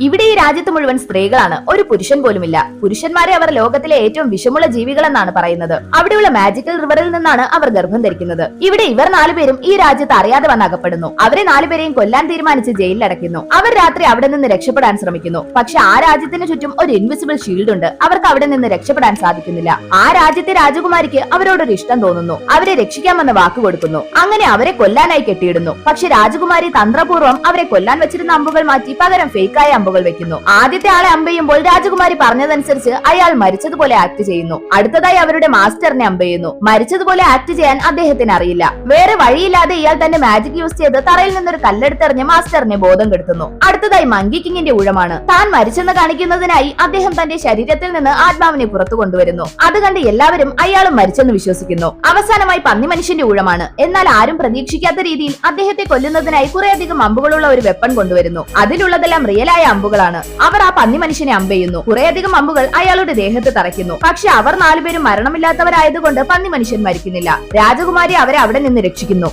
ഇവിടെ ഈ രാജ്യത്ത് മുഴുവൻ സ്ത്രീകളാണ്, ഒരു പുരുഷൻ പോലുമില്ല. പുരുഷന്മാരെ അവർ ലോകത്തിലെ ഏറ്റവും വിഷമുള്ള ജീവികളെന്നാണ് പറയുന്നത്. അവിടെയുള്ള മാജിക്കൽ റിവറിൽ നിന്നാണ് അവർ ഗർഭം ധരിക്കുന്നത്. ഇവിടെ ഇവർ 4 പേരും ഈ രാജ്യത്ത് അറിയാതെ വന്ന് അകപ്പെടുന്നു. അവരെ 4 പേരെയും കൊല്ലാൻ തീരുമാനിച്ച് ജയിലിൽ അടയ്ക്കുന്നു. അവർ രാത്രി അവിടെ നിന്ന് രക്ഷപ്പെടാൻ ശ്രമിക്കുന്നു. പക്ഷെ ആ രാജ്യത്തിന് ചുറ്റും ഒരു ഇൻവിസിബിൾ ഷീൽഡ് ഉണ്ട്. അവർക്ക് അവിടെ നിന്ന് രക്ഷപ്പെടാൻ സാധിക്കുന്നില്ല. ആ രാജ്യത്തെ രാജകുമാരിക്ക് അവരോടൊരു ഇഷ്ടം തോന്നുന്നു. അവരെ രക്ഷിക്കാമെന്ന് വാക്ക് കൊടുക്കുന്നു. അങ്ങനെ അവരെ കൊല്ലാനായി കെട്ടിയിടുന്നു. പക്ഷെ രാജകുമാരി തന്ത്രപൂർവ്വം അവരെ കൊല്ലാൻ വെച്ചിരുന്ന അമ്പുകൾ മാറ്റി പകരം ഫേക്കായ അമ്പുകൾ വെക്കുന്നു. ആദ്യത്തെ ആളെ അമ്പെയ്യുമ്പോൾ രാജകുമാരി പറഞ്ഞതനുസരിച്ച് അയാൾ മരിച്ചതുപോലെ ആക്ട് ചെയ്യുന്നു. അടുത്തതായി അവരുടെ മാസ്റ്ററിനെ അമ്പെയ്യുന്നു. മരിച്ചതുപോലെ ആക്ട് ചെയ്യാൻ അദ്ദേഹത്തിന് അറിയില്ല. വേറെ വഴിയില്ലാതെ ഇയാൾ തന്റെ മാജിക് യൂസ് ചെയ്ത് തറയിൽ നിന്നൊരു കല്ലെടുത്തെറിഞ്ഞ് മാസ്റ്ററിനെ ബോധം കെടുത്തുന്നു. അടുത്തതായി മങ്കി കിങ്ങിന്റെ ഊഴമാണ്. താൻ മരിച്ചെന്ന് കാണിക്കുന്നതിനായി അദ്ദേഹം തന്റെ ശരീരത്തിൽ നിന്ന് ആത്മാവിനെ പുറത്തു കൊണ്ടുവരുന്നു. അത് കണ്ട് എല്ലാവരും അയാളും മരിച്ചെന്ന് വിശ്വസിക്കുന്നു. അവസാനമായി പന്നി മനുഷ്യന്റെ ഊഴമാണ്. എന്നാൽ ആരും പ്രതീക്ഷിക്കാത്ത രീതിയിൽ അദ്ദേഹത്തെ കൊല്ലുന്നതിനായി കുറേയധികം അമ്പുകളുള്ള ഒരു വെപ്പൺ കൊണ്ടുവരുന്നു. അതിലുള്ളതെല്ലാം റിയലായ അമ്പുകളാണ്. അവർ ആ പന്നി മനുഷ്യനെ അമ്പെയ്യുന്നു. കുറേയധികം അമ്പുകൾ അയാളുടെ ദേഹത്ത് തറയ്ക്കുന്നു. പക്ഷെ അവർ 4 പേരും മരണമില്ലാത്തവരായതുകൊണ്ട് പന്നി മനുഷ്യൻ മരിക്കുന്നില്ല. രാജകുമാരി അവരെ അവിടെ നിന്ന് രക്ഷിക്കുന്നു.